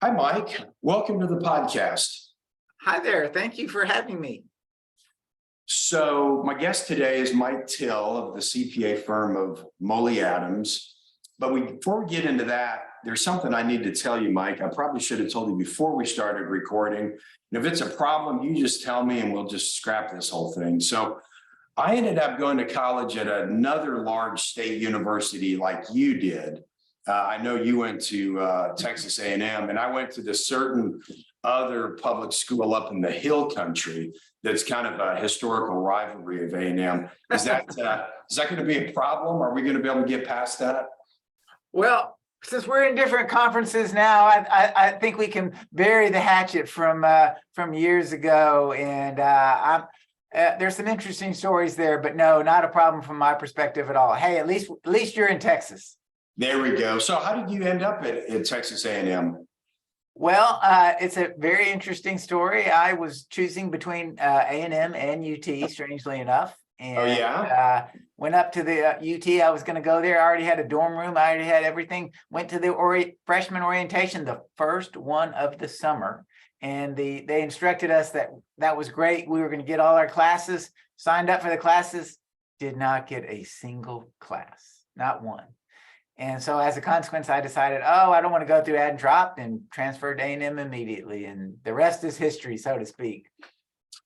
Hi, Mike. Welcome to the podcast. Hi there. Thank you for having me. So, my guest today is Mike Till of the CPA firm of Mohle Adams. But before we get into that, there's something I need to tell you, Mike. I probably should have told you before we started recording. And if it's a problem, you just tell me and we'll just scrap this whole thing. So, I ended up going to college at another large state university like you did. I know you went to Texas A&M, and I went to this certain other public school up in the Hill Country that's kind of a historical rivalry of A&M. Is that going to be a problem? Are we going to be able to get past that? Well, since we're in different conferences now, I think we can bury the hatchet from years ago, and there's some interesting stories there. But no, not a problem from my perspective at all. Hey, at least you're in Texas. There we go. So, how did you end up at Texas A&M? Well, it's a very interesting story. I was choosing between A&M and UT, strangely enough. And, went up to the UT. I was going to go there. I already had a dorm room. I already had everything. Went to the freshman orientation, the first one of the summer. And they instructed us that was great. We were going to get all our classes, signed up for the classes, did not get a single class, not one. And so as a consequence, I decided, I don't want to go through add and drop, and transferred to A&M immediately. And the rest is history, so to speak.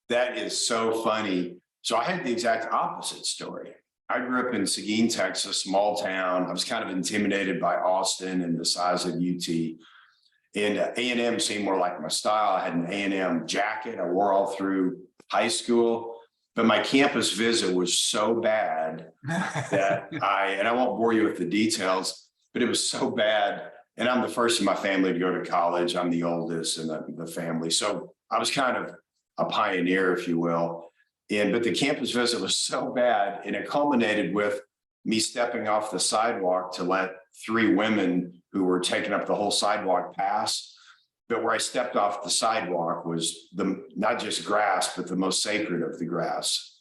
That is so funny. So I had the exact opposite story. I grew up in Seguin, Texas, small town. I was kind of intimidated by Austin and the size of UT. And A&M seemed more like my style. I had an A&M jacket I wore all through high school. But my campus visit was so bad that I won't bore you with the details, but it was so bad. And I'm the first in my family to go to college. I'm the oldest in the family. So I was kind of a pioneer, if you will. But the campus visit was so bad, and it culminated with me stepping off the sidewalk to let three women who were taking up the whole sidewalk pass. But where I stepped off the sidewalk was not just grass, but the most sacred of the grass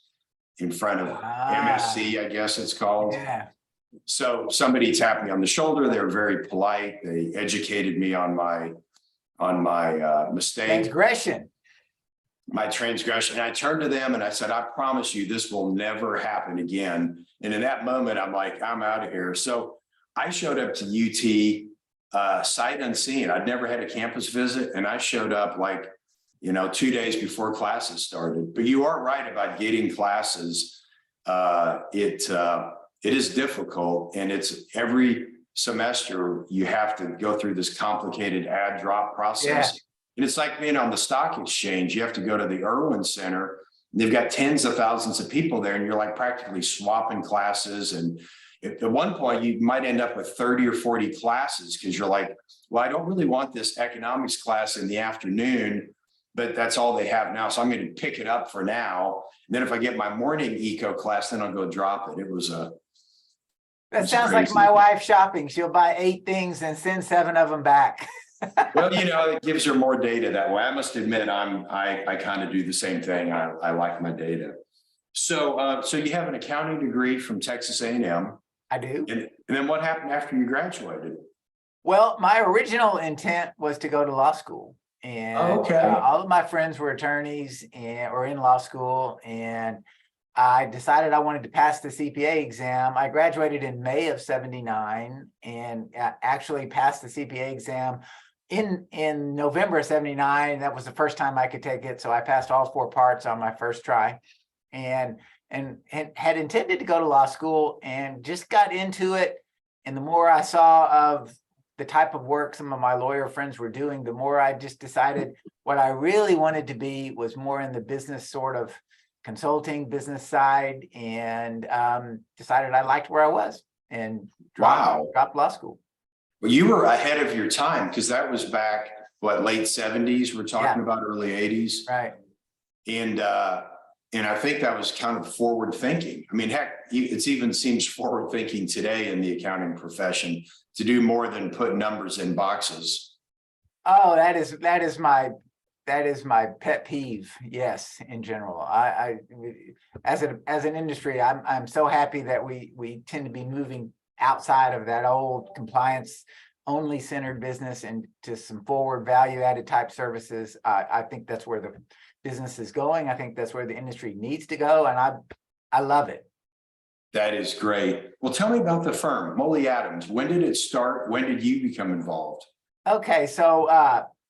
in front of MSC, I guess it's called. Yeah. So somebody tapped me on the shoulder. They were very polite. They educated me on my mistake. My transgression. And I turned to them and I said, I promise you this will never happen again. And in that moment, I'm like, I'm out of here. So I showed up to UT sight unseen. I'd never had a campus visit, and I showed up 2 days before classes started. But you are right about getting classes. It is difficult, and it's every semester you have to go through this complicated add drop process. Yeah. And it's like being on the stock exchange. You have to go to the Irwin Center. They've got tens of thousands of people there, and you're like practically swapping classes. And at one point, you might end up with 30 or 40 classes because you're like, well, I don't really want this economics class in the afternoon, but that's all they have now. So I'm going to pick it up for now. And then if I get my morning eco class, then I'll go drop it. That sounds like my wife shopping. She'll buy 8 things and send 7 of them back. Well, it gives her more data that way. I must admit, I kind of do the same thing. I like my data. So you have an accounting degree from Texas A&M. I do. And then what happened after you graduated? Well, my original intent was to go to law school. And all of my friends were attorneys or in law school. And I decided I wanted to pass the CPA exam. I graduated in May of '79 and actually passed the CPA exam in November of '79. That was the first time I could take it. So I passed all 4 parts on my first try. And had intended to go to law school and just got into it. And the more I saw of the type of work some of my lawyer friends were doing, the more I just decided what I really wanted to be was more in the business sort of consulting business side, and decided I liked where I was and dropped law school. Well, you were ahead of your time because that was back, late 70s? We're talking about early 80s. Right. And I think that was kind of forward thinking. I mean, heck, it even seems forward thinking today in the accounting profession to do more than put numbers in boxes. Oh, that is my pet peeve. Yes, in general, I as an industry, I'm so happy that we tend to be moving outside of that old compliance only centered business and to some forward value added type services. I think that's where the business is going. I think that's where the industry needs to go. And I love it. That is great. Well, tell me about the firm, Mohle Adams. When did it start? When did you become involved? Okay, so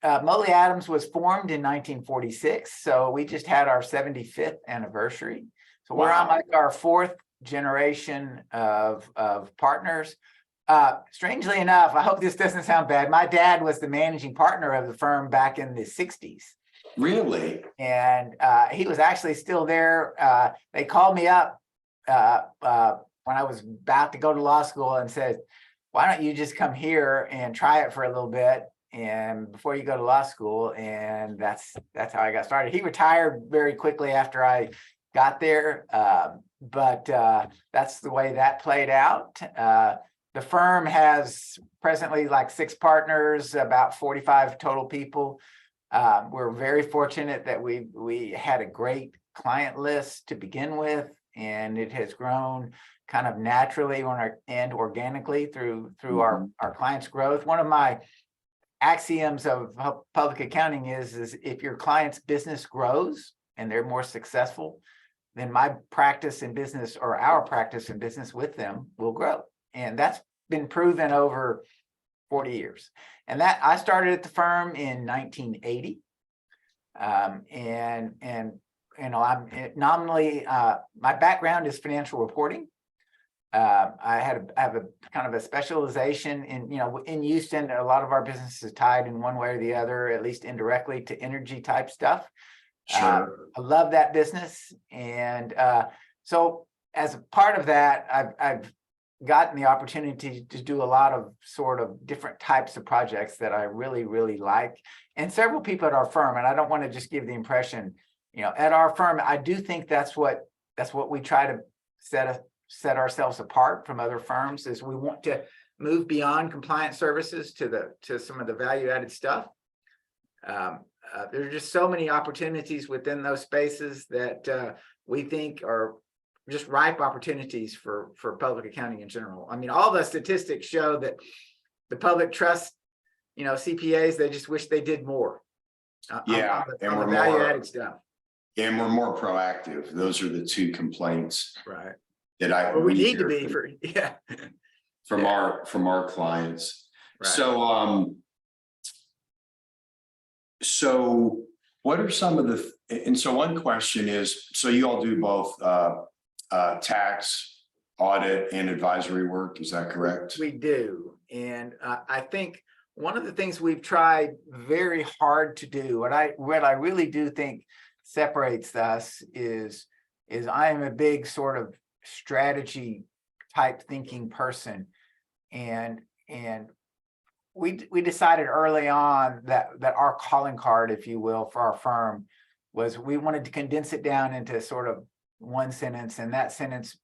Mohle Adams was formed in 1946. So we just had our 75th anniversary. So we're on like our fourth generation of partners. Strangely enough, I hope this doesn't sound bad. My dad was the managing partner of the firm back in the 60s. Really? And he was actually still there. They called me up when I was about to go to law school and said, why don't you just come here and try it for a little bit and before you go to law school? And that's how I got started. He retired very quickly after I got there. But that's the way that played out. The firm has presently like 6 partners, about 45 total people. We're very fortunate that we had a great client list to begin with, and it has grown kind of naturally and organically through our clients' growth. One of my axioms of public accounting is if your client's business grows and they're more successful, then my practice in business or our practice in business with them will grow. And that's been proven over 40 years. And that I started at the firm in 1980. And you know, I'm nominally, my background is financial reporting. I have a kind of a specialization in, you know, in Houston, a lot of our business is tied in one way or the other, at least indirectly, to energy type stuff. Sure. I love that business. And so as a part of that, I've gotten the opportunity to do a lot of sort of different types of projects that I really, really like. And several people at our firm, and I don't want to just give the impression, you know, at our firm, I do think that's what we try to set ourselves apart from other firms, is we want to move beyond compliance services to some of the value added stuff. There are just so many opportunities within those spaces that we think are just ripe opportunities for public accounting in general. I mean, all the statistics show that the public trusts, you know, CPAs. They just wish they did more. Yeah, on the value added stuff. And we're more proactive. Those are the 2 complaints, right, that we need to be from our clients. Right. So what are some of the, and so one question is, so you all do both tax, audit, and advisory work, is that correct? We do. And I think one of the things we've tried very hard to do, what I really do think separates us is I am a big sort of strategy type thinking person. And we decided early on that our calling card, if you will, for our firm was we wanted to condense it down into sort of one sentence, and that sentence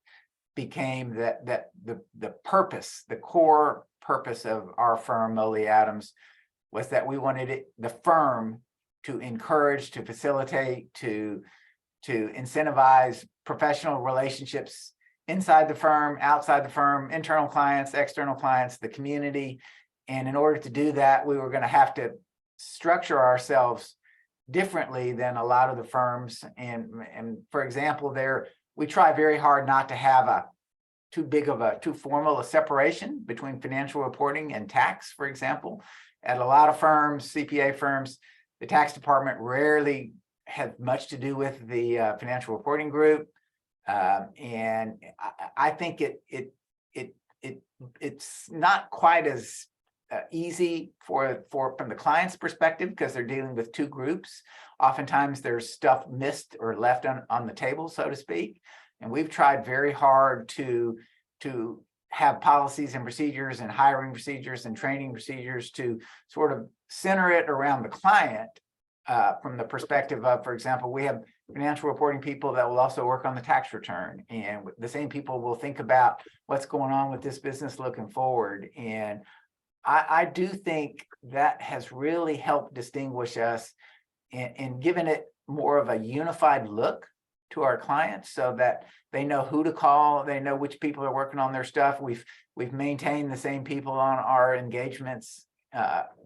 became that the purpose, the core purpose of our firm, Mohle Adams, was that we wanted the firm to encourage, to facilitate, to incentivize professional relationships inside the firm, outside the firm, internal clients, external clients, the community. And in order to do that, we were going to have to structure ourselves differently than a lot of the firms. And for example, we try very hard not to have too formal a separation between financial reporting and tax, for example. At a lot of firms, CPA firms, the tax department rarely had much to do with the financial reporting group. And I think it's not quite as easy from the client's perspective, because they're dealing with 2 groups. Oftentimes there's stuff missed or left on the table, so to speak. And we've tried very hard to have policies and procedures and hiring procedures and training procedures to sort of center it around the client from the perspective of, for example, we have financial reporting people that will also work on the tax return. And the same people will think about what's going on with this business looking forward. And I do think that has really helped distinguish us and given it more of a unified look to our clients, so that they know who to call, they know which people are working on their stuff. We've We've maintained the same people on our engagements,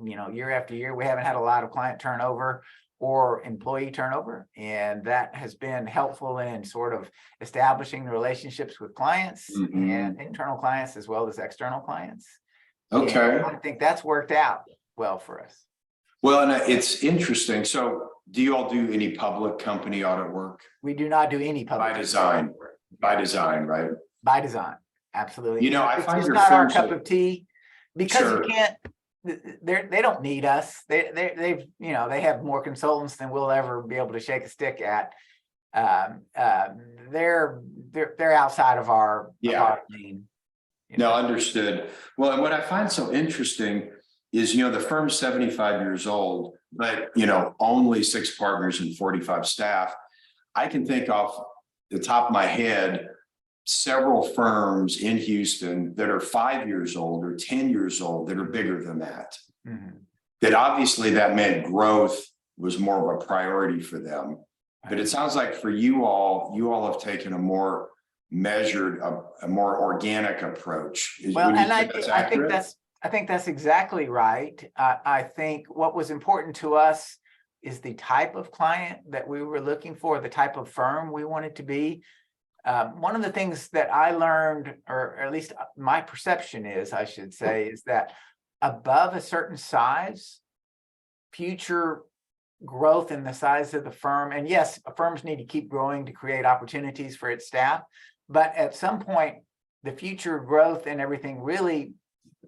year after year. We haven't had a lot of client turnover or employee turnover, and that has been helpful in sort of establishing the relationships with clients and internal clients as well as external clients. Okay. And I think that's worked out well for us. Well, and it's interesting. So do you all do any public company audit work? We do not do any public By design. By design, right? By design, absolutely. You know, I find it's your not our firms cup are- of tea because Sure. you can't. They don't need us. They've they have more consultants than we'll ever be able to shake a stick at. They're outside of our lane. No, understood. Well, and what I find so interesting is, the firm's 75 years old, but, only 6 partners and 45 staff. I can think off the top of my head, several firms in Houston that are 5 years old or 10 years old that are bigger than that. That obviously that meant growth was more of a priority for them. But it sounds like for you all have taken a more measured, a more organic approach. Well, and I think that's exactly right. I think what was important to us is the type of client that we were looking for, the type of firm we wanted to be. One of the things that I learned, or at least my perception is, I should say, is that above a certain size, future growth in the size of the firm, and yes, firms need to keep growing to create opportunities for its staff, but at some point, the future growth and everything really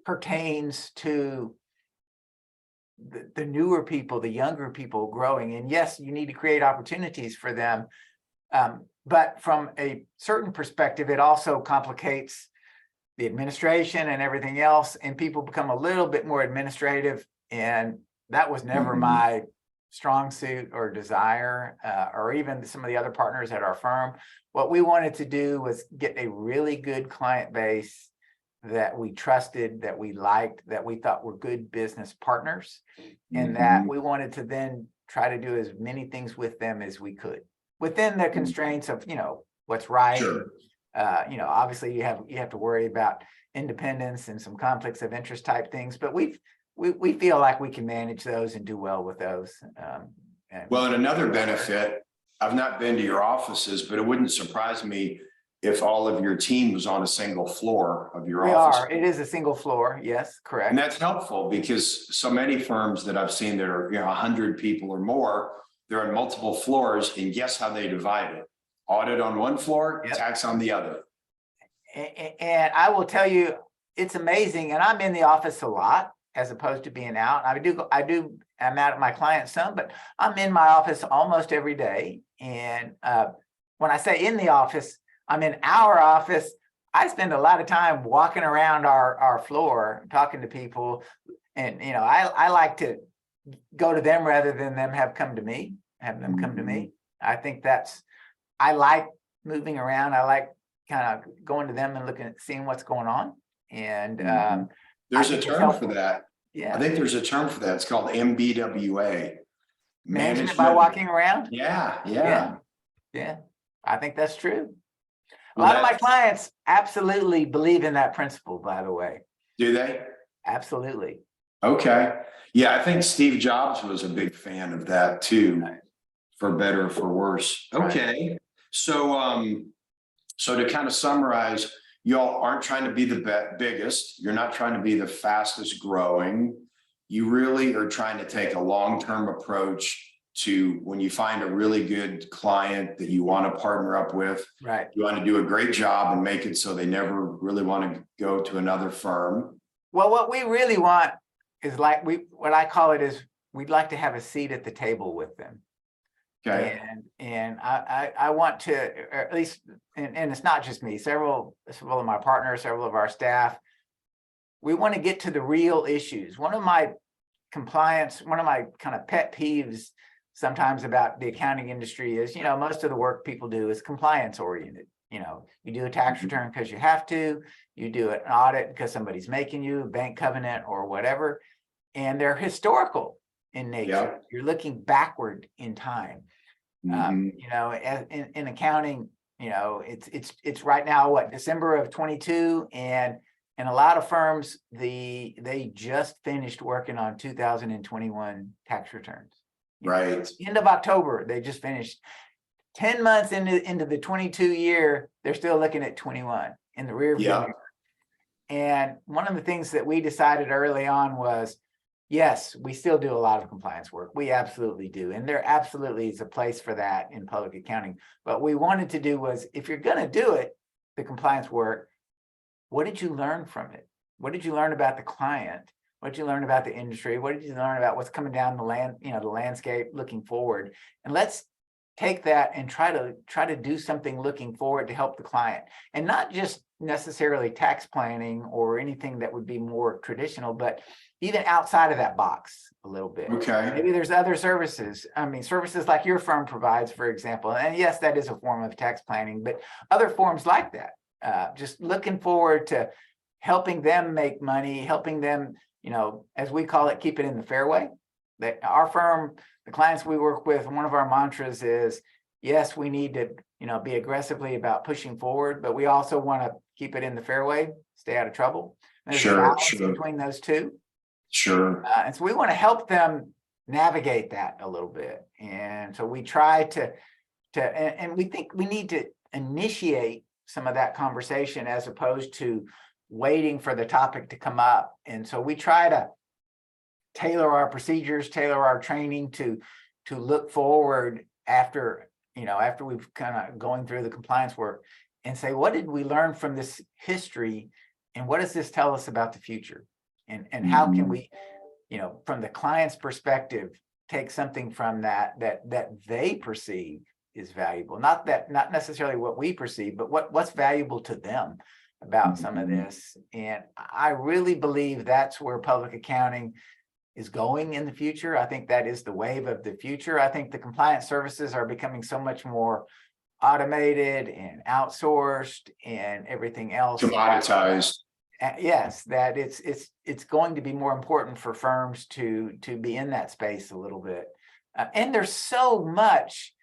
pertains to the newer people, the younger people growing. And yes, you need to create opportunities for them. But from a certain perspective, it also complicates the administration and everything else, and people become a little bit more administrative. And that was never my strong suit or desire, or even some of the other partners at our firm. What we wanted to do was get a really good client base that we trusted, that we liked, that we thought were good business partners, and that we wanted to then try to do as many things with them as we could within the constraints of, what's right. Sure. Obviously you have to worry about independence and some conflicts of interest type things, but we feel like we can manage those and do well with those. Well, and another benefit, I've not been to your offices, but it wouldn't surprise me if all of your team was on a single floor of your office. It is a single floor. Yes, correct. And that's helpful because so many firms that I've seen that are 100 people or more, they're on multiple floors, and guess how they divide it? Audit on one floor, tax on the other. And I will tell you, it's amazing. And I'm in the office a lot as opposed to being out. I'm out at my clients some, but I'm in my office almost every day. And when I say in the office, I'm in our office. I spend a lot of time walking around our floor, talking to people. And, I like to go to them rather than them have them come to me. I think I like moving around. I like kind of going to them and seeing what's going on. And there's a term for that. Yeah. I think there's a term for that. It's called MBWA. Management by walking around. Yeah. I think that's true. A lot of my clients absolutely believe in that principle, by the way. Do they? Absolutely. Okay. Yeah, I think Steve Jobs was a big fan of that too, for better or for worse. Okay. Right. So to kind of summarize, y'all aren't trying to be the biggest. You're not trying to be the fastest growing. You really are trying to take a long-term approach to when you find a really good client that you want to partner up with. Right. You want to do a great job and make it so they never really want to go to another firm. Well, what we really want is what I call it is we'd like to have a seat at the table with them. Okay. And I want to, or at least, and it's not just me, several of my partners, several of our staff, we want to get to the real issues. One of my kind of pet peeves sometimes about the accounting industry is, most of the work people do is compliance oriented. You do a tax return because you have to, you do an audit because somebody's making you, a bank covenant or whatever, and they're historical in nature. Yep. You're looking backward in time. In accounting, it's right now, December of 22, and And a lot of firms, they just finished working on 2021 tax returns. Right. End of October, they just finished. 10 months into the 22 year, they're still looking at 21 in the rear view mirror. And one of the things that we decided early on was, yes, we still do a lot of compliance work. We absolutely do. And there absolutely is a place for that in public accounting. But what we wanted to do was, if you're going to do it, the compliance work, what did you learn from it? What did you learn about the client? What did you learn about the industry? What did you learn about what's coming down the the landscape looking forward? And let's take that and try to do something looking forward to help the client, and not just necessarily tax planning or anything that would be more traditional, but even outside of that box a little bit. Okay. Maybe there's other services. I mean, services like your firm provides, for example, and yes, that is a form of tax planning, but other forms like that. Just looking forward to helping them make money, helping them, as we call it, keep it in the fairway. That our firm, the clients we work with, one of our mantras is, yes, we need to, be aggressively about pushing forward, but we also want to keep it in the fairway, stay out of trouble. There's a balance between those two. Sure. And so we want to help them navigate that a little bit. And so we try and we think we need to initiate some of that conversation as opposed to waiting for the topic to come up. And so we try to tailor our procedures, tailor our training to look forward after we've kind of going through the compliance work and say, what did we learn from this history, and what does this tell us about the future? And how can we, from the client's perspective, take something from that they perceive is valuable, not necessarily what we perceive, but what's valuable to them about some of this. And I really believe that's where public accounting is going in the future. I think that is the wave of the future. I think the compliance services are becoming so much more automated and outsourced and everything else. Commoditized. Yes, that it's going to be more important for firms to be in that space a little bit. And there's so much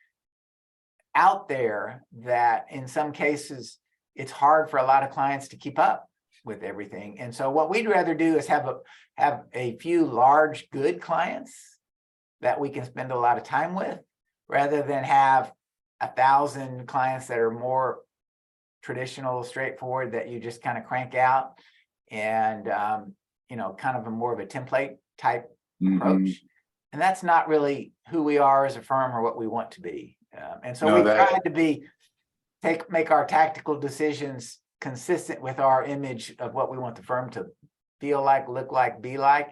out there that in some cases it's hard for a lot of clients to keep up with everything. And so what we'd rather do is have a few large, good clients that we can spend a lot of time with, rather than have 1,000 clients that are more traditional, straightforward, that you just kind of crank out and, kind of more of a template type approach. And that's not really who we are as a firm or what we want to be. And so we tried to make our tactical decisions consistent with our image of what we want the firm to feel like, look like, be like.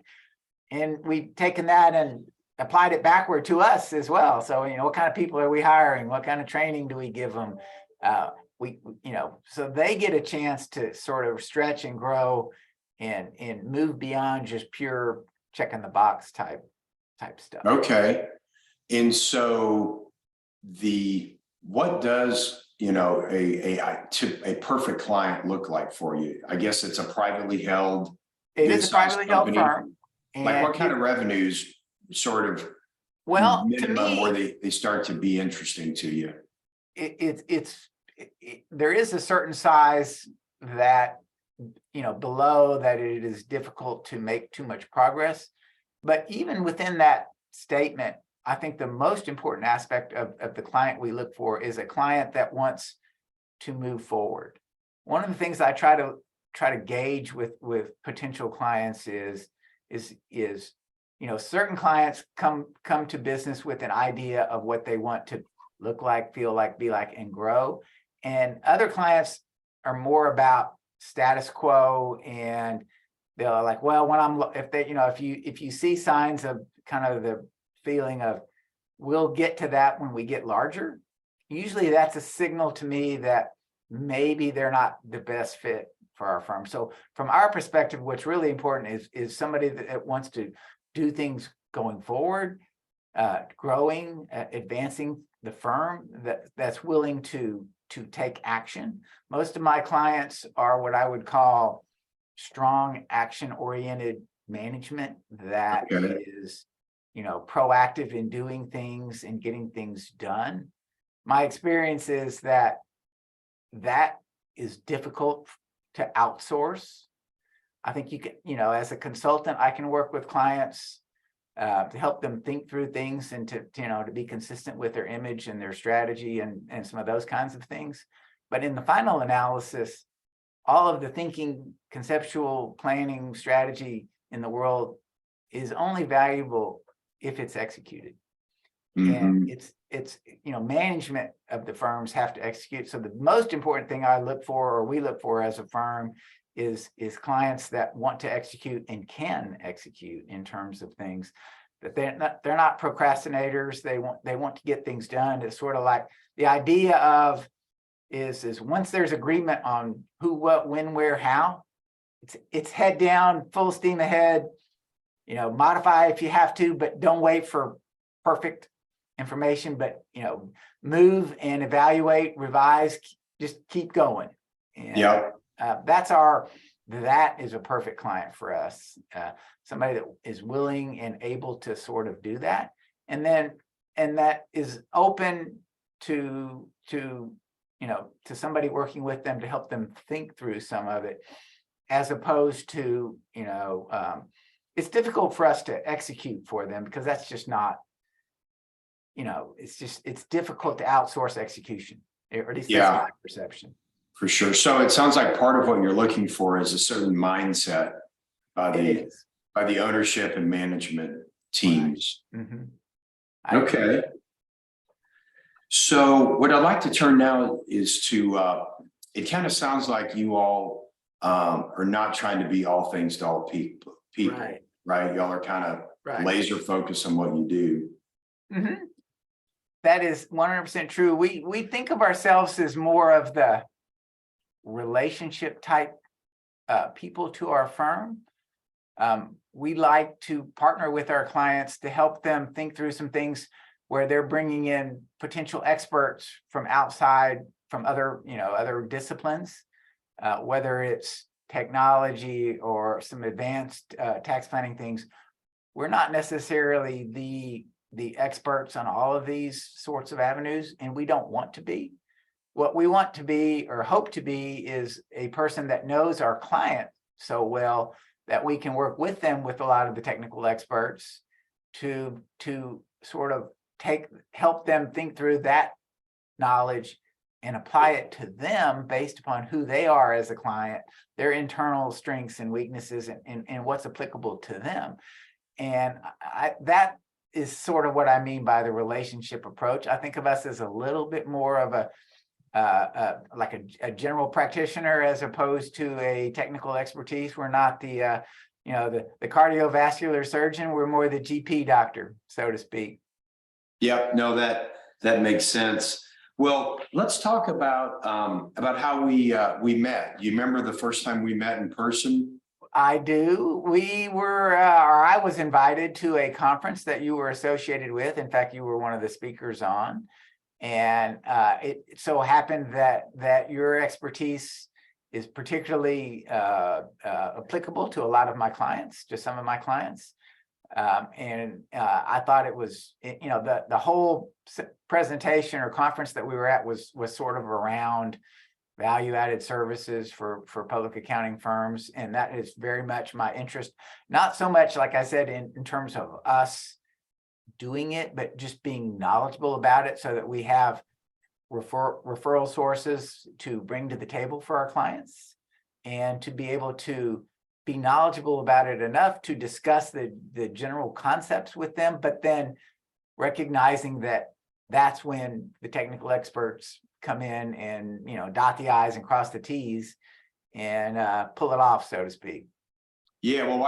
And we've taken that and applied it backward to us as well. So, what kind of people are we hiring? What kind of training do we give them? So they get a chance to sort of stretch and grow and move beyond just pure checking the box type stuff. Okay. And so what does, a perfect client look like for you? I guess it's a privately held. It is a privately held firm. Like what kind of revenues sort of minimum where they start to be interesting to you? There is a certain size that, below that it is difficult to make too much progress. But even within that statement, I think the most important aspect of the client we look for is a client that wants to move forward. One of the things I try to gauge with potential clients is certain clients come to business with an idea of what they want to look like, feel like, be like, and grow. And other clients are more about status quo, and they're like, well, if you see signs of kind of the feeling of, we'll get to that when we get larger, usually that's a signal to me that maybe they're not the best fit for our firm. So from our perspective, what's really important is somebody that wants to do things going forward, growing, advancing the firm, that's willing to take action. Most of my clients are what I would call strong action-oriented management that is, proactive in doing things and getting things done. My experience is that is difficult to outsource. I think you can, as a consultant, I can work with clients to help them think through things and to be consistent with their image and their strategy and some of those kinds of things. But in the final analysis, all of the thinking, conceptual planning, strategy in the world is only valuable if it's executed. And it's management of the firms have to execute. So the most important thing I look for, or we look for as a firm, is clients that want to execute and can execute in terms of things, that they're not procrastinators. They want to get things done. It's sort of like the idea of is once there's agreement on who, what, when, where, how, it's head down, full steam ahead, modify if you have to, but don't wait for perfect information, but move and evaluate, revise, just keep going. And that is a perfect client for us. Somebody that is willing and able to sort of do that. And that is open to somebody working with them to help them think through some of it, as opposed to, it's difficult for us to execute for them because that's just not, it's difficult to outsource excution, or at least that's my perception. For sure. So it sounds like part of what you're looking for is a certain mindset by the ownership and management teams. Right. Okay. So what I'd like to turn now is to, it kind of sounds like you all are not trying to be all things to all people, right? Y'all are kind of laser focused on what you do. That is 100% true. We think of ourselves as more of the relationship type people to our firm. We like to partner with our clients to help them think through some things where they're bringing in potential experts from outside, from other disciplines, whether it's technology or some advanced tax planning things. We're not necessarily the experts on all of these sorts of avenues, and we don't want to be. What we want to be, or hope to be, is a person that knows our client so well that we can work with them with a lot of the technical experts to sort of help them think through that knowledge and apply it to them based upon who they are as a client, their internal strengths and weaknesses, and what's applicable to them. And that is sort of what I mean by the relationship approach. I think of us as a little bit more of like a general practitioner as opposed to a technical expertise. We're not the cardiovascular surgeon. We're more the GP doctor, so to speak. Yep. No, that makes sense. Well, let's talk about how we met. You remember the first time we met in person? I do. We were, or I was invited to a conference that you were associated with. In fact, you were one of the speakers on, and it so happened that your expertise is particularly applicable to a lot of my clients, to some of my clients. And I thought it was, the whole presentation or conference that we were at was sort of around value-added services for public accounting firms. And that is very much my interest, not so much, like I said, in terms of us doing it, but just being knowledgeable about it so that we have referral sources to bring to the table for our clients, and to be able to be knowledgeable about it enough to discuss the general concepts with them, but then recognizing that that's when the technical experts come in and, dot the I's and cross the T's and pull it off, so to speak. Yeah, well,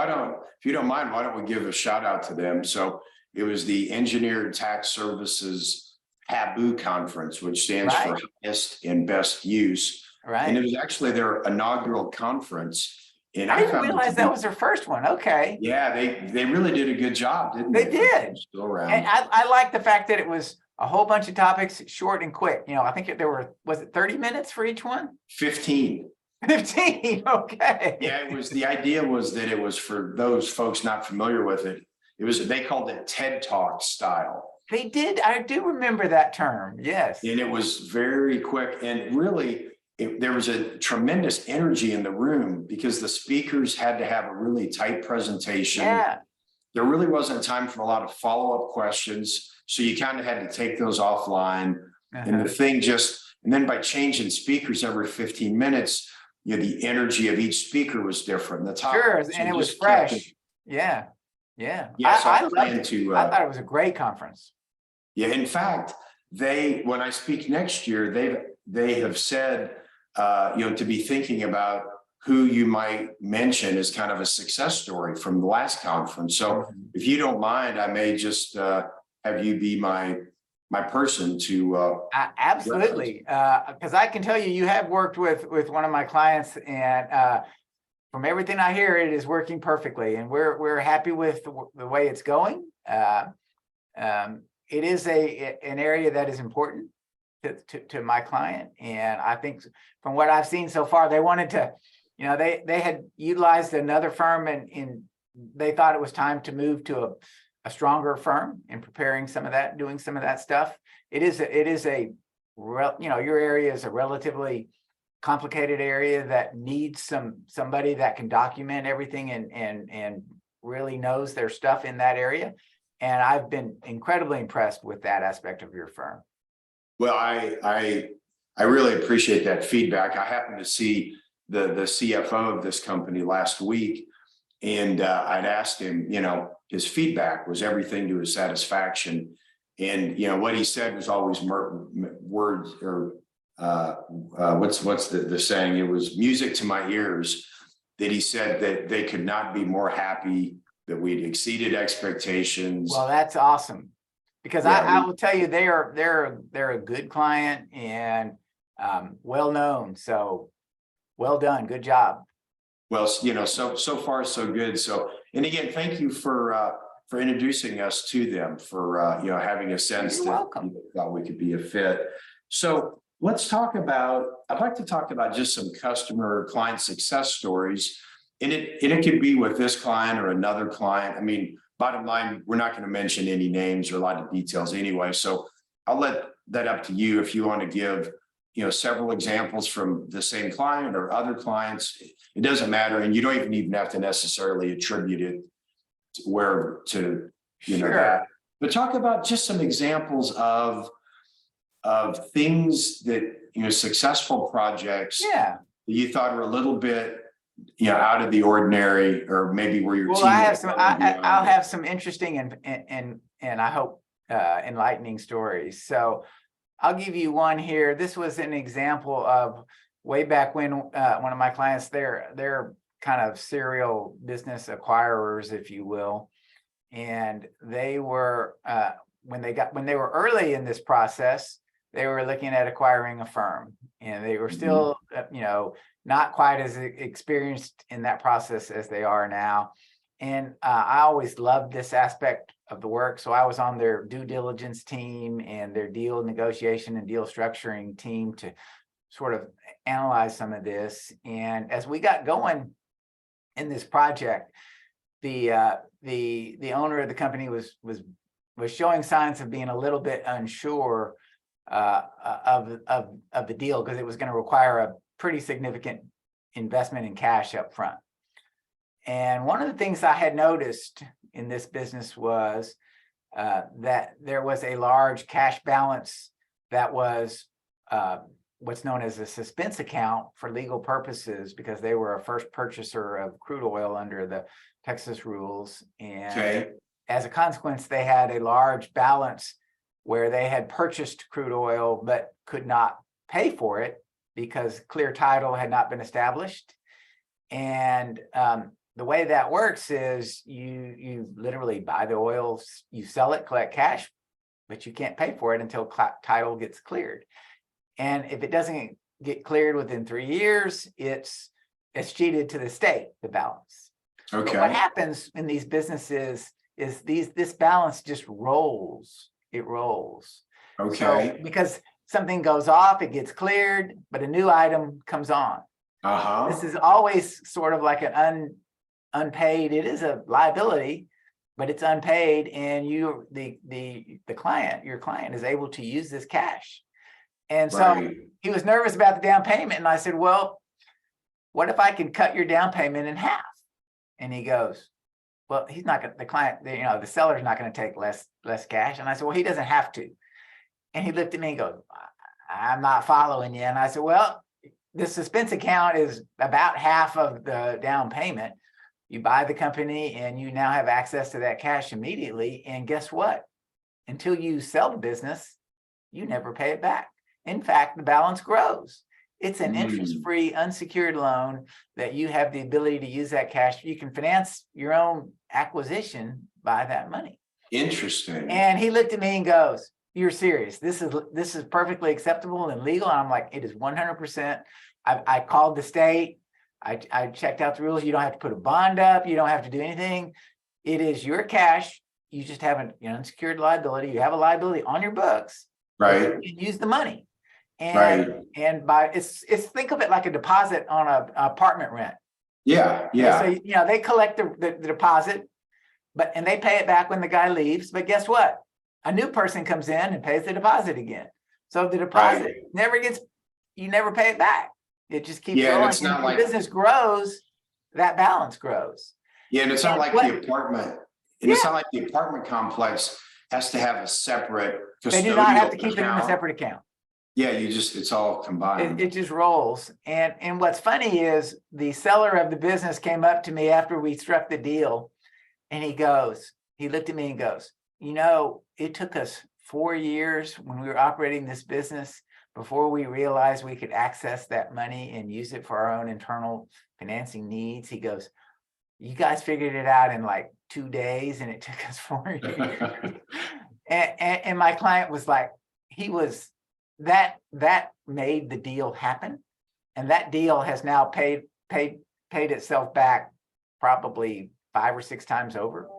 if you don't mind, why don't we give a shout out to them? So it was the Engineered Tax Services HABU Conference, which stands for Highest and Best Use. Right. And it was actually their inaugural conference. And I didn't realize that was their first one. Okay. Yeah, they really did a good job, didn't they? They did. And I like the fact that it was a whole bunch of topics, short and quick. I think was it 30 minutes for each one? 15. 15. Okay. Yeah, the idea was that it was for those folks not familiar with it. They called it TED Talk style. They did. I do remember that term. Yes. And it was very quick. And really, there was a tremendous energy in the room because the speakers had to have a really tight presentation. Yeah. There really wasn't time for a lot of follow-up questions. So you kind of had to take those offline. And the thing and then by changing speakers every 15 minutes, the energy of each speaker was different. The top, sure, so and it was fresh. Yeah. Yeah. Yeah. So I I loved plan it. to, I thought it was a great conference. yeah, in fact, when I speak next year, they have said, to be thinking about who you might mention as kind of a success story from the last conference. So if you don't mind, I may just have you be my person to Absolutely, because I can tell you, you have worked with one of my clients, and from everything I hear, it is working perfectly, and we're happy with the way it's going. It is an area that is important to my client, and I think from what I've seen so far, they wanted to, they had utilized another firm, and they thought it was time to move to a stronger firm in preparing some of that, doing some of that stuff. Your area is a relatively complicated area that needs somebody that can document everything and really knows their stuff in that area. And I've been incredibly impressed with that aspect of your firm. Well, I really appreciate that feedback. I happened to see the CFO of this company last week, and I'd asked him, his feedback was everything to his satisfaction. And, what he said was always words or what's the saying? It was music to my ears, that he said that they could not be more happy that we'd exceeded expectations. Well, that's awesome, because I will tell you, they're a good client and well known. So well done, good job. Well, so far so good. So, and again, thank you for introducing us to them, for having a sense that thought we could be a fit. So let's talk about. I'd like to talk about just some client success stories. And it could be with this client or another client. I mean, bottom line, we're not going to mention any names or a lot of details anyway. So I'll let that up to you if you want to give, several examples from the same client or other clients. It doesn't matter. And you don't even have to necessarily attribute it to that. But talk about just some examples of things that, successful projects that you thought were a little bit out of the ordinary, or maybe where your team. I'll have some interesting and I hope enlightening stories. So I'll give you one here. This was an example of way back when one of my clients, they're kind of serial business acquirers, if you will, and they were when they were early in this process, they were looking at acquiring a firm, and they were still not quite as experienced in that process as they are now. And I always loved this aspect of the work. So I was on their due diligence team and their deal negotiation and deal structuring team to sort of analyze some of this. And as we got going in this project, the owner of the company was showing signs of being a little bit unsure of the deal, because it was going to require a pretty significant investment in cash up front. And one of the things I had noticed in this business was that there was a large cash balance that was what's known as a suspense account for legal purposes, because they were a first purchaser of crude oil under the Texas rules. And as a consequence, they had a large balance where they had purchased crude oil but could not pay for it because clear title had not been established. And the way that works is you literally buy the oil, you sell it, collect cash, but you can't pay for it until title gets cleared. And if it doesn't get cleared within 3 years, it's cheated to the state, the balance. Okay. But what happens in these businesses is this balance just rolls. It rolls. Okay. So because something goes off, it gets cleared, but a new item comes on. This is always sort of like an unpaid. It is a liability, but it's unpaid, and your client is able to use this cash. And so Right. he was nervous about the down payment. And I said, well, what if I can cut your down payment in half? And he goes, well, he's not going to, the client, the seller's not going to take less cash. And I said, well, he doesn't have to. And he looked at me and goes, I'm not following you. And I said, well, the suspense account is about half of the down payment. You buy the company and you now have access to that cash immediately. And guess what? Until you sell the business, you never pay it back. In fact, the balance grows. It's an interest-free, unsecured loan that you have the ability to use that cash. You can finance your own acquisition by that money. Interesting. And he looked at me and goes, you're serious. This is perfectly acceptable and legal. And I'm like, it is 100%. I called the state. I checked out the rules. You don't have to put a bond up. You don't have to do anything. It is your cash. You just have an unsecured liability. You have a liability on your books. Right. You can use the money. And Right. and by it's think of it like a deposit on a apartment rent. Yeah. Yeah. So they collect the deposit, and they pay it back when the guy leaves. But guess what? A new person comes in and pays the deposit again. So the deposit you never pay it back. It just keeps going. And it's not like business grows, that balance grows. Yeah, and it's not like the apartment. And it's not like the apartment complex has to have a separate custodial They do not have to keep it in account. a separate account. Yeah, it's all combined. It just rolls. And what's funny is the seller of the business came up to me after we struck the deal, and he looked at me and goes, it took us 4 years when we were operating this business before we realized we could access that money and use it for our own internal financing needs. He goes, you guys figured it out in like 2 days, and it took us 4 years. and my client was like, that made the deal happen. And that deal has now paid itself back probably 5 or 6 times over.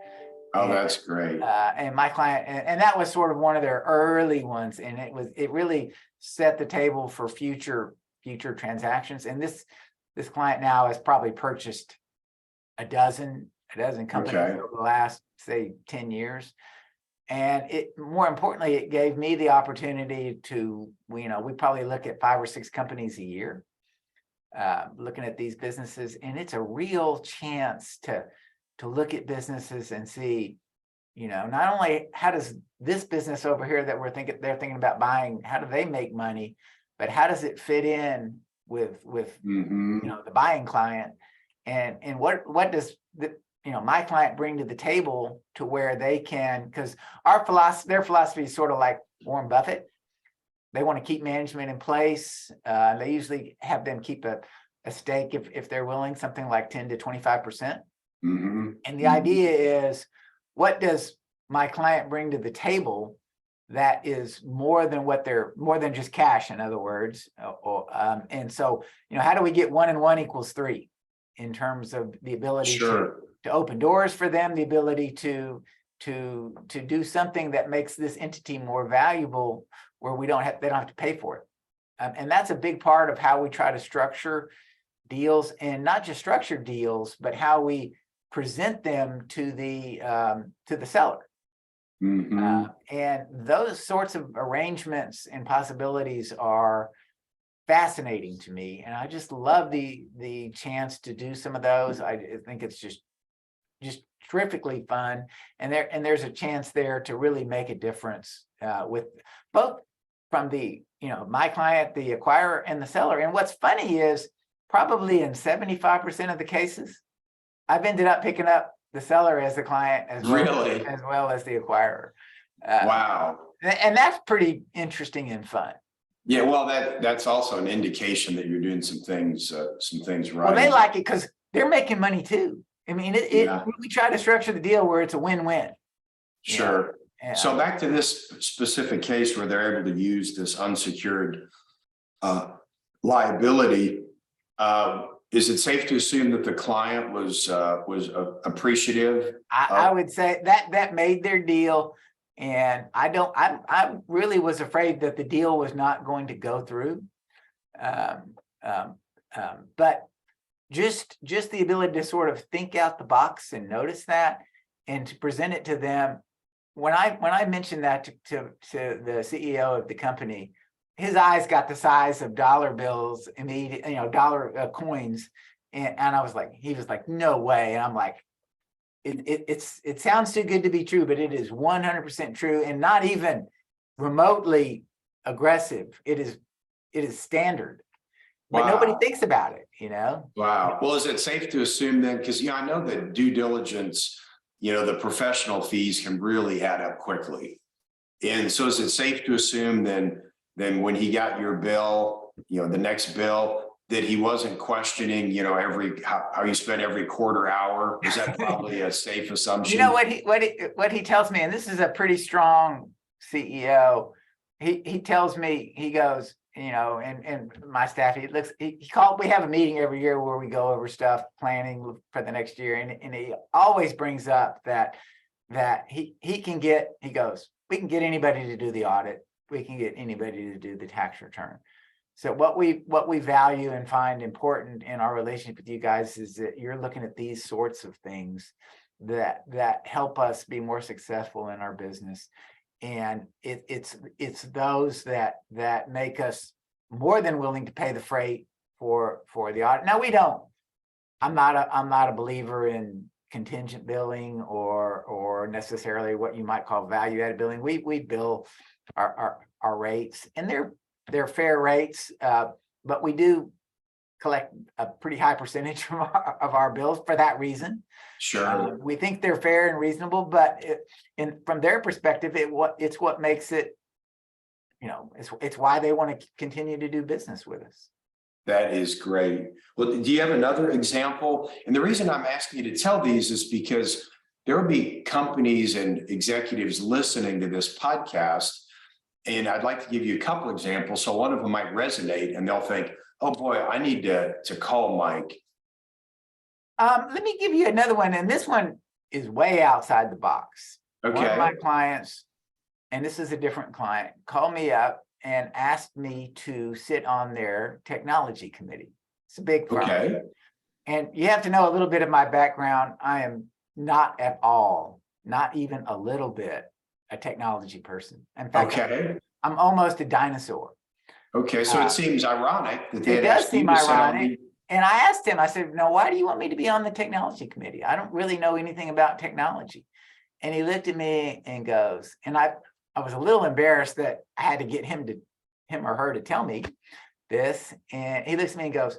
Oh, that's great. And my client, and that was sort of one of their early ones. And it really set the table for future transactions. And this client now has probably purchased a dozen companies over the last, say, 10 years. And more importantly, it gave me the opportunity to, we probably look at 5 or 6 companies a year, looking at these businesses. And it's a real chance to look at businesses and see, not only how does this business over here that they're thinking about buying, how do they make money, but how does it fit in with the buying client, and what does my client bring to the table to where they can, because their philosophy is sort of like Warren Buffett. They want to keep management in place. They usually have them keep a stake if they're willing, something like 10 to 25%. And the idea is, what does my client bring to the table that is more than just cash, in other words. And so, how do we get 1 and 1 equals 3 in terms of the ability to open doors for them, the ability to do something that makes this entity more valuable, where they don't have to pay for it. And that's a big part of how we try to structure deals, and not just structure deals, but how we present them to the seller. And those sorts of arrangements and possibilities are fascinating to me, and I just love the chance to do some of those. I think it's just terrifically fun, and there's a chance there to really make a difference with both from the my client, the acquirer, and the seller. And what's funny is, probably in 75% of the cases, I've ended up picking up the seller as the client as well as the acquirer. Wow. And that's pretty interesting and fun. Yeah, well, that's also an indication that you're doing some things right. Well, they like it because they're making money too. I mean, we try to structure the deal where it's a win-win. Sure. So back to this specific case where they're able to use this unsecured liability, is it safe to assume that the client was appreciative? I would say that made their deal. And I really was afraid that the deal was not going to go through. But just the ability to sort of think out the box and notice that, and to present it to them. When I mentioned that to the CEO of the company, his eyes got the size of dollar bills and dollar coins. And I was like, he was like, no way. And I'm like, it sounds too good to be true, but it is 100% true, and not even remotely aggressive. It is standard, but nobody thinks about it, Wow. Well, is it safe to assume then, because, I know that due diligence, the professional fees can really add up quickly. And so is it safe to assume then when he got your bill, the next bill, that he wasn't questioning, how you spent every quarter hour? Is that probably a safe assumption? What he tells me, and this is a pretty strong CEO. He tells me, he goes, and my staff, we have a meeting every year where we go over stuff, planning for the next year. And he always brings up that he goes, we can get anybody to do the audit. We can get anybody to do the tax return. So what we value and find important in our relationship with you guys is that you're looking at these sorts of things that help us be more successful in our business. And it's those that make us more than willing to pay the freight for the audit. Now, we don't. I'm not a believer in contingent billing or necessarily what you might call value-added billing. We bill our rates, and they're fair rates, but we do collect a pretty high percentage of our bills for that reason. Sure. We think they're fair and reasonable, but from their perspective, it's what makes it, it's why they want to continue to do business with us. That is great. Well, do you have another example? And the reason I'm asking you to tell these is because there will be companies and executives listening to this podcast, and I'd like to give you a couple examples. So one of them might resonate and they'll think, oh boy, I need to call Mike. Let me give you another one. And this one is way outside the box. Okay. One of my clients, and this is a different client, called me up and asked me to sit on their technology committee. It's a big firm. Okay. And you have to know a little bit of my background. I am not at all, not even a little bit, a technology person. In fact, I'm almost a dinosaur. Okay, so it seems ironic that they it does seem ironic. And I asked him, I said, no, why do you want me to be on the technology committee? I don't really know anything about technology. And he looked at me and goes, and I was a little embarrassed that I had to get him or her to tell me this. And he looks at me and goes,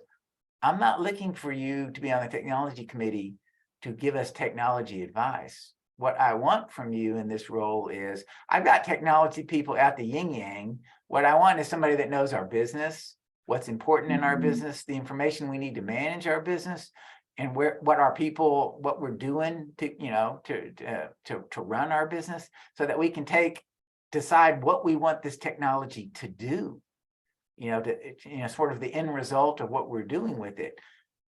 I'm not looking for you to be on the technology committee to give us technology advice. What I want from you in this role is, I've got technology people at the yin yang. What I want is somebody that knows our business, what's important in our business, the information we need to manage our business, and what we're doing to run our business, so that we can decide what we want this technology to do, sort of the end result of what we're doing with it.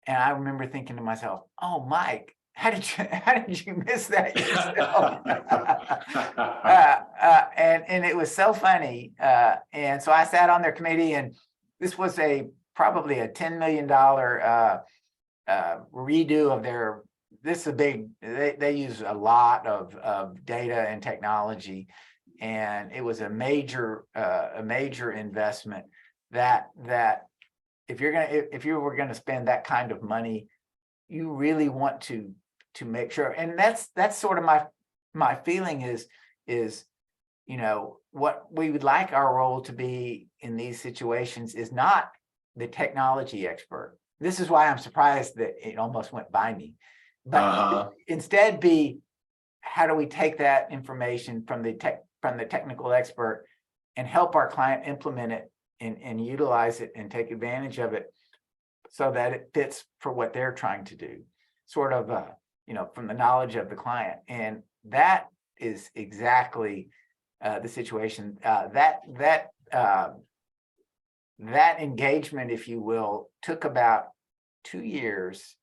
And I remember thinking to myself, oh, Mike, how did you miss that yourself? And it was so funny. And so I sat on their committee, and this was probably a $10 million redo of their. This is a big. They use a lot of data and technology, and it was a major investment. That if you were gonna spend that kind of money, you really want to make sure. And that's sort of my feeling is what we would like our role to be in these situations is not the technology expert. This is why I'm surprised that it almost went by me, but instead be, how do we take that information from the technical expert and help our client implement it and utilize it and take advantage of it so that it fits for what they're trying to do, sort of from the knowledge of the client. And that is exactly the situation. That engagement, if you will, took about 2 years,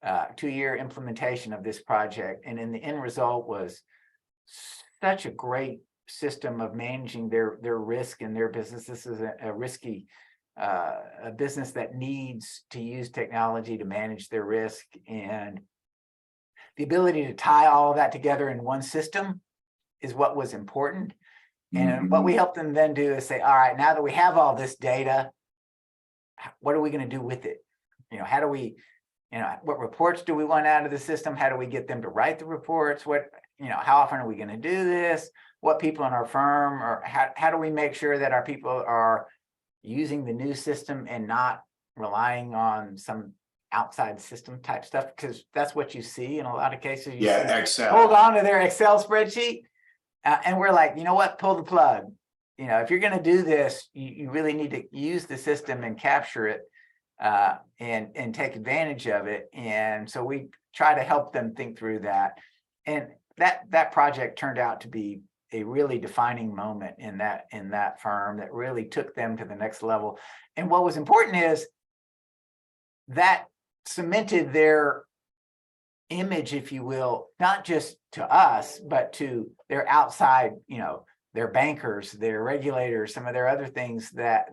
2-year implementation of this project. And in the end result was such a great system of managing their risk in their business. This is a risky a business that needs to use technology to manage their risk, and the ability to tie all of that together in one system is what was important. And what we help them then do is say, all right, now that we have all this data, what are we going to do with it? How do we, what reports do we want out of the system? How do we get them to write the reports? How often are we going to do this? What people in our firm, or how do we make sure that our people are using the new system and not relying on some outside system type stuff? Because that's what you see in a lot of cases. You see Excel. hold on to their Excel spreadsheet. And we're like, you know what, pull the plug. If you're going to do this, you really need to use the system and capture it and take advantage of it. And so we try to help them think through that. And that project turned out to be a really defining moment in that firm that really took them to the next level. And what was important is that cemented their image, if you will, not just to us, but to their outside, their bankers, their regulators, some of their other things that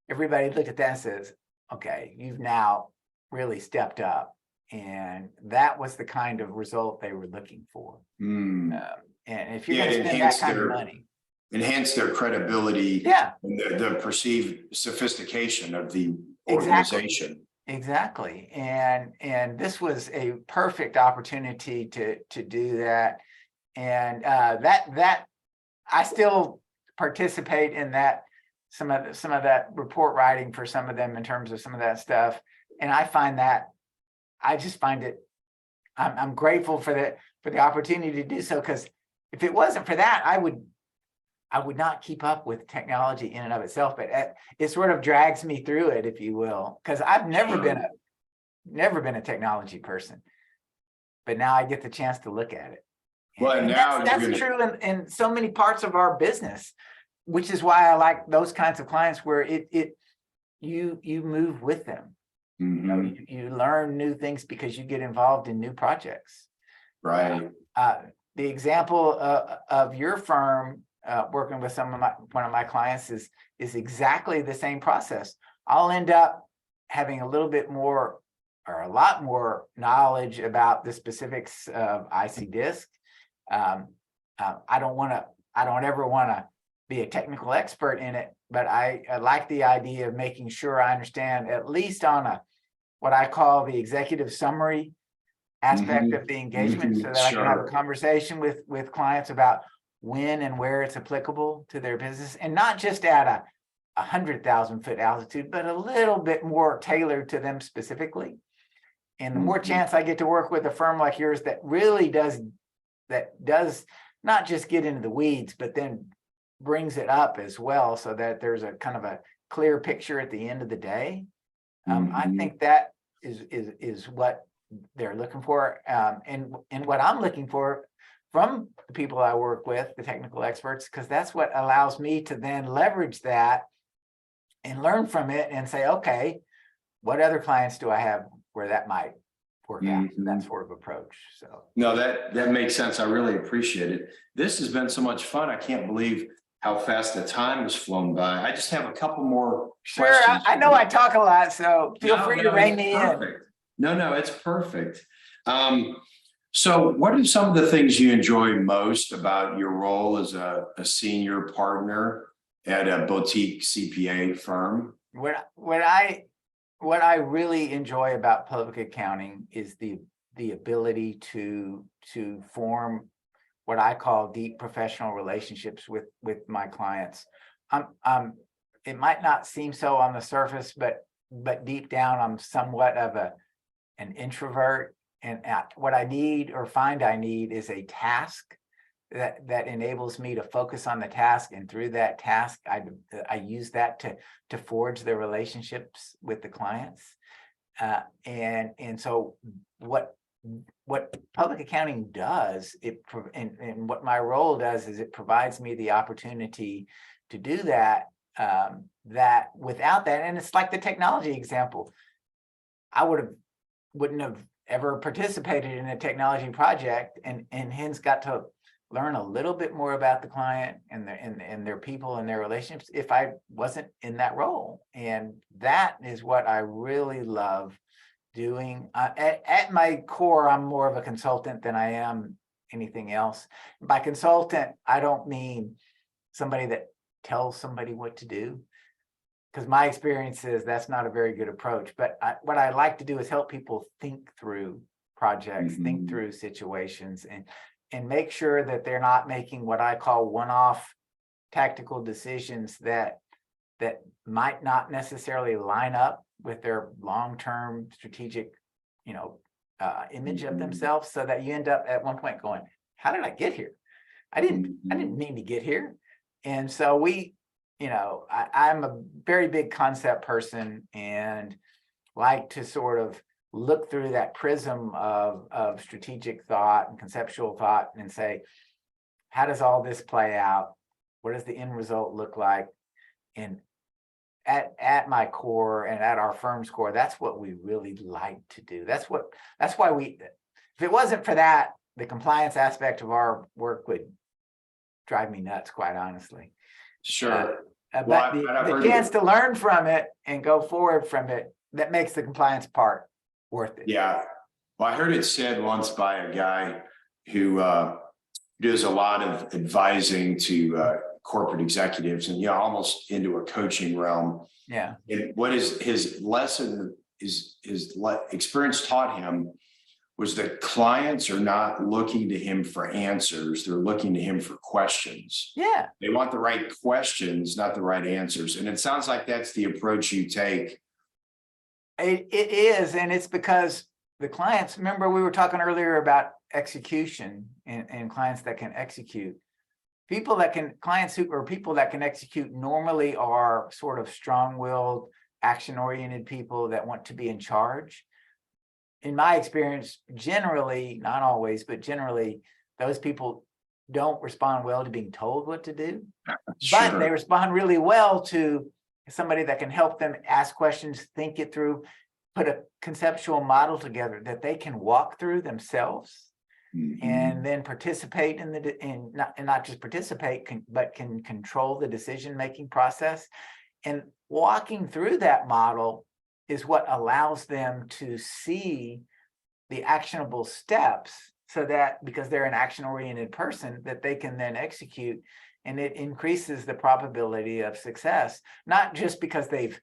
everybody looked at that and says, okay, you've now really stepped up. And that was the kind of result they were looking for. And if you're going to spend that kind of money, enhance their credibility, and the perceived sophistication of the organization. Exactly. And this was a perfect opportunity to do that. And that I still participate in that, some of that report writing for some of them in terms of some of that stuff. And I just find it, I'm grateful for the opportunity to do so, because if it wasn't for that, I would not keep up with technology in and of itself, but it sort of drags me through it, if you will, because I've never been a technology person, but now I get the chance to look at it. And that's true in so many parts of our business, which is why I like those kinds of clients where you move with them. You learn new things because you get involved in new projects. Right. The example of your firm working with one of my clients is exactly the same process. I'll end up having a little bit more or a lot more knowledge about the specifics of IC Disc. I don't ever want to be a technical expert in it, but I like the idea of making sure I understand, at least on what I call the executive summary aspect of the engagement, so that I can have a conversation with clients about when and where it's applicable to their business, and not just at a 100,000-foot altitude, but a little bit more tailored to them specifically. And the more chance I get to work with a firm like yours that really does not just get into the weeds, but then brings it up as well, so that there's a kind of a clear picture at the end of the day. I think that is what they're looking for, and what I'm looking for from the people I work with, the technical experts, because that's what allows me to then leverage that and learn from it and say, okay, what other clients do I have where that might work out? That sort of approach. So no, that makes sense. I really appreciate it. This has been so much fun. I can't believe how fast the time has flown by. I just have a couple more questions. I know I talk a lot, so feel free to rein me in. No, it's perfect. So what are some of the things you enjoy most about your role as a senior partner at a boutique CPA firm? What I really enjoy about public accounting is the ability to form what I call deep professional relationships with my clients. It might not seem so on the surface, but deep down, I'm somewhat of an introvert. And what I need or find I need is a task that enables me to focus on the task. And through that task, I use that to forge the relationships with the clients. And so what public accounting does, and what my role does, is it provides me the opportunity to do that, that without that, and it's like the technology example, I wouldn't have ever participated in a technology project and hence got to learn a little bit more about the client and their people and their relationships if I wasn't in that role. And that is what I really love doing. At my core, I'm more of a consultant than I am anything else. By consultant, I don't mean somebody that tells somebody what to do. Because my experience is that's not a very good approach. But what I like to do is help people think through projects, think through situations, and make sure that they're not making what I call one-off tactical decisions that might not necessarily line up with their long-term strategic, image of themselves, so that you end up at one point going, how did I get here? I didn't mean to get here. And so I'm a very big concept person and like to sort of look through that prism of strategic thought and conceptual thought and say, how does all this play out? What does the end result look like? And at my core and at our firm's core, that's what we really like to do. That's why if it wasn't for that, the compliance aspect of our work would drive me nuts, quite honestly. Sure. But the chance to learn from it and go forward from it, that makes the compliance part worth it. Yeah. Well, I heard it said once by a guy who does a lot of advising to corporate executives and almost into a coaching realm. Yeah. And what is his lesson his experience taught him was that clients are not looking to him for answers. They're looking to him for questions. Yeah. They want the right questions, not the right answers. And it sounds like that's the approach you take. It is. And it's because the clients, remember we were talking earlier about execution and clients that can execute. Clients that can execute normally are sort of strong-willed, action-oriented people that want to be in charge. In my experience, generally, not always, but generally, those people don't respond well to being told what to do. Sure. But they respond really well to somebody that can help them ask questions, think it through, put a conceptual model together that they can walk through themselves. And then participate not just participate, but can control the decision-making process. And walking through that model is what allows them to see the actionable steps, so that because they're an action-oriented person, that they can then execute, and it increases the probability of success, not just because they've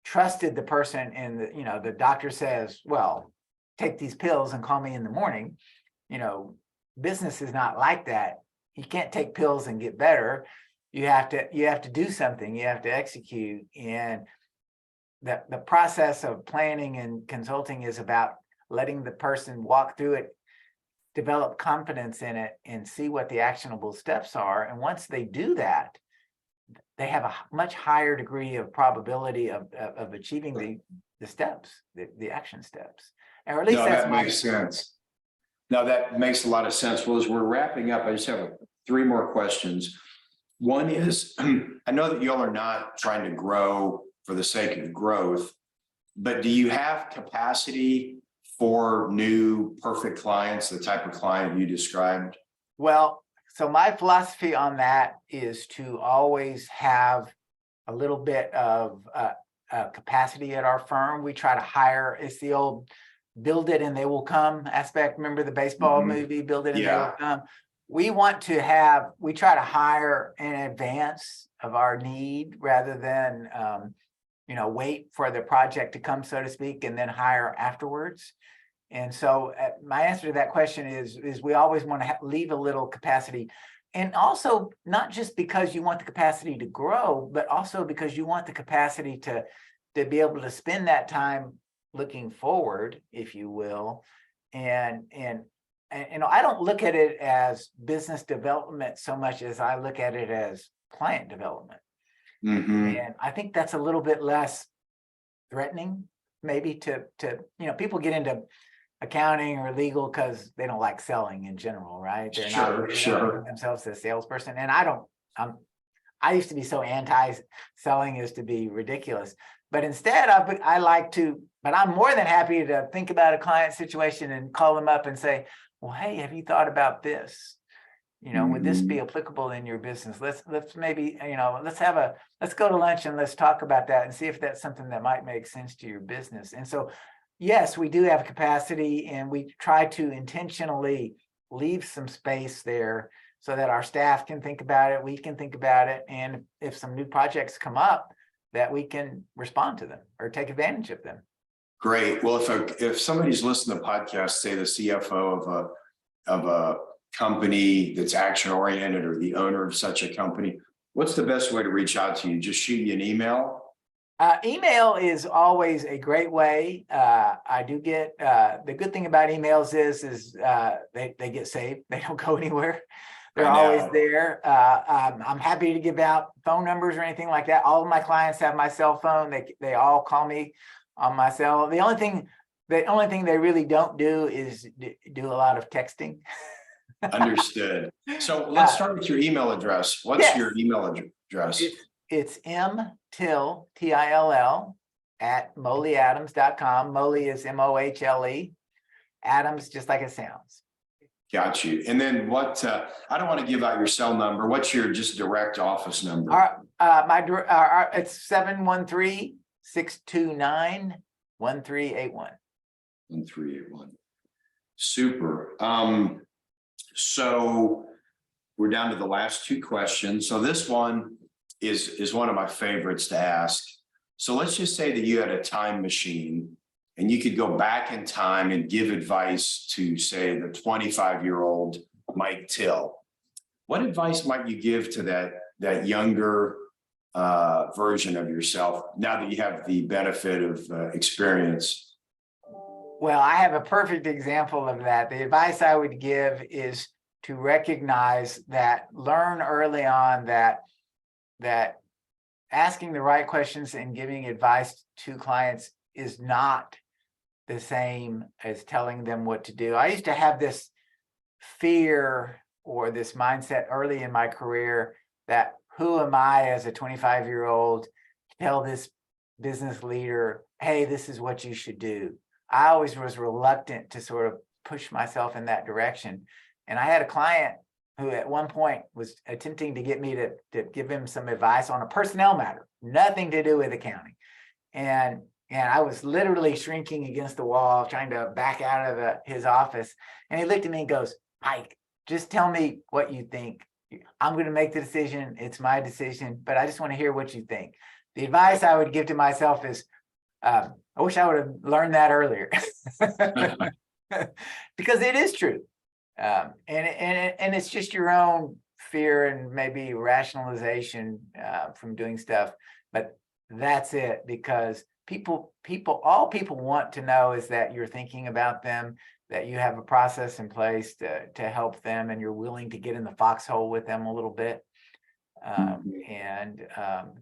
trusted the person and the doctor says, well, take these pills and call me in the morning. Business is not like that. You can't take pills and get better. You have to do something. You have to execute. And the process of planning and consulting is about letting the person walk through it, develop confidence in it, and see what the actionable steps are. And once they do that, they have a much higher degree of probability of achieving the steps, the action steps. Or at least that makes sense. Now that makes a lot of sense. Well, as we're wrapping up, I just have 3 more questions. One is, I know that y'all are not trying to grow for the sake of growth, but do you have capacity for new perfect clients, the type of client you described? Well, so my philosophy on that is to always have a little bit of capacity at our firm. We try to hire, it's the old build it and they will come aspect. Remember the baseball movie, build it and they will come? We try to hire in advance of our need rather than, wait for the project to come, so to speak, and then hire afterwards. And so my answer to that question is we always want to leave a little capacity. And also not just because you want the capacity to grow, but also because you want the capacity to be able to spend that time looking forward, if you will. And I don't look at it as business development so much as I look at it as client development. And I think that's a little bit less threatening, maybe to people get into accounting or legal because they don't like selling in general, right? They're not themselves as a salesperson. And I used to be so anti-selling as to be ridiculous. But instead, but I'm more than happy to think about a client situation and call them up and say, well, hey, have you thought about this? Would this be applicable in your business? Let's maybe, let's go to lunch and let's talk about that and see if that's something that might make sense to your business. And so, yes, we do have capacity, and we try to intentionally leave some space there so that our staff can think about it, we can think about it, and if some new projects come up, that we can respond to them or take advantage of them. Great. Well, if somebody's listening to podcasts, say the CFO of a company that's action oriented or the owner of such a company, what's the best way to reach out to you? Just shoot you an email? Email is always a great way. I do get, the good thing about emails is they get saved. They don't go anywhere. They're always there. I'm happy to give out phone numbers or anything like that. All of my clients have my cell phone. They all call me on my cell. The only thing they really don't do is do a lot of texting. Understood. So let's start with your email address. What's your email address? It's mtill, T-I-L-L, at mohleadams.com. Mohle is M-O-H-L-E. Adams, just like it sounds. Got you. And then what, I don't want to give out your cell number. What's your just direct office number? It's 713-629-1381. 1381. Super. So we're down to the last two questions. So this one is one of my favorites to ask. So let's just say that you had a time machine and you could go back in time and give advice to, say, the 25-year-old Mike Till. What advice might you give to that younger version of yourself now that you have the benefit of experience? Well, I have a perfect example of that. The advice I would give is to recognize that, learn early on that asking the right questions and giving advice to clients is not the same as telling them what to do. I used to have this fear or this mindset early in my career that who am I as a 25-year-old to tell this business leader, hey, this is what you should do. I always was reluctant to sort of push myself in that direction. And I had a client who at one point was attempting to get me to give him some advice on a personnel matter, nothing to do with accounting. And I was literally shrinking against the wall, trying to back out of his office. And he looked at me and goes, Mike, just tell me what you think. I'm going to make the decision. It's my decision, but I just want to hear what you think. The advice I would give to myself is, I wish I would have learned that earlier. Because it is true. And it's just your own fear and maybe rationalization from doing stuff. But that's it, because all people want to know is that you're thinking about them, that you have a process in place to help them, and you're willing to get in the foxhole with them a little bit.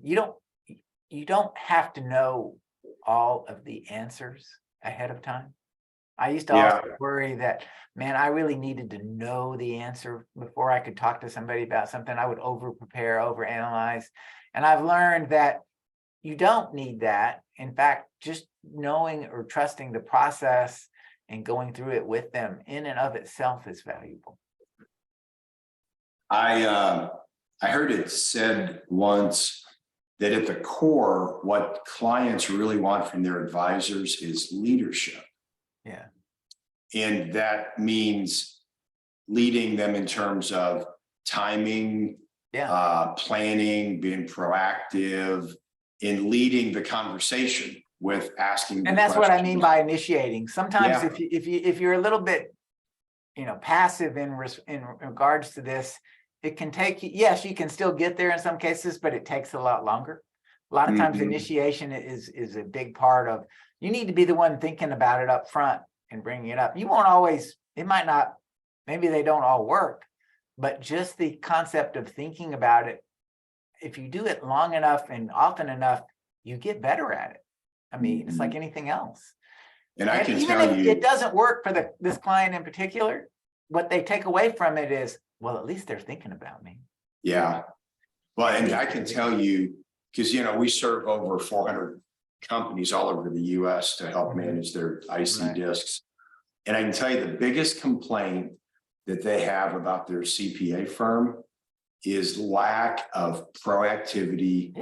You don't have to know all of the answers ahead of time. I used to also worry that, man, I really needed to know the answer before I could talk to somebody about something. I would over-prepare, over-analyze. And I've learned that you don't need that. In fact, just knowing or trusting the process and going through it with them in and of itself is valuable. I heard it said once that at the core, what clients really want from their advisors is leadership. Yeah. And that means leading them in terms of timing, planning, being proactive, in leading the conversation with asking. And that's what I mean by initiating. Sometimes if you're a little bit, passive in regards to this, it can take, yes, you can still get there in some cases, but it takes a lot longer. A lot of times initiation is a big part of, you need to be the one thinking about it up front and bringing it up. You won't always, it might not, maybe they don't all work, but just the concept of thinking about it, if you do it long enough and often enough, you get better at it. I mean, it's like anything else. And I can even tell if you, it doesn't work for this client in particular, what they take away from it is, well, at least they're thinking about me. Yeah. Well, and I can tell you, because, we serve over 400 companies all over the US to help manage their IC discs. And I can tell you the biggest complaint that they have about their CPA firm is lack of proactivity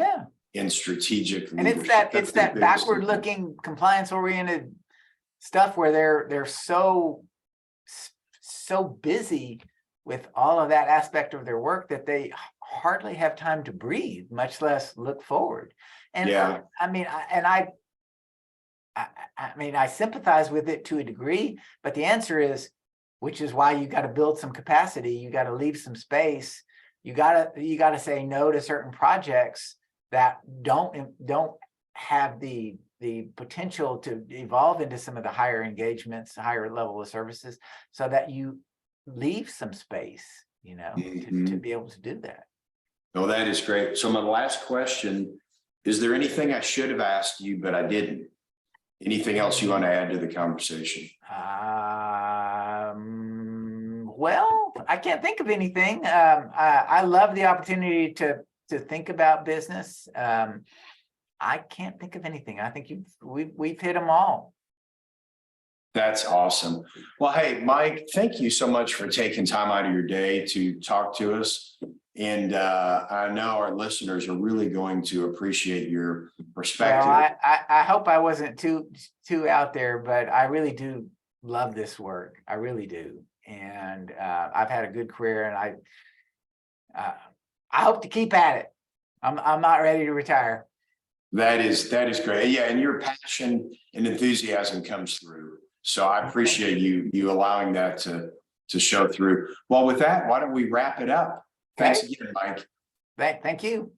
and strategic leadership. And it's that backward looking, compliance oriented stuff where they're so busy with all of that aspect of their work that they hardly have time to breathe, much less look forward. And Yeah. I mean, I sympathize with it to a degree, but the answer is, which is why you got to build some capacity. You got to leave some space. You got to say no to certain projects that don't have the potential to evolve into some of the higher engagements, higher level of services, so that you leave some space, to be able to do that. Oh, that is great. So my last question, is there anything I should have asked you, but I didn't? Anything else you want to add to the conversation? Well, I can't think of anything. I love the opportunity to think about business. I can't think of anything. I think we've hit them all. That's awesome. Well, hey, Mike, thank you so much for taking time out of your day to talk to us. And I know our listeners are really going to appreciate your perspective. Well, I hope I wasn't too out there, but I really do love this work. I really do. And I've had a good career, and I hope to keep at it. I'm not ready to retire. That is great. Yeah, and your passion and enthusiasm comes through. So I appreciate you allowing that to show through. Well, with that, why don't we wrap it up? Thanks again, Mike. Thank you.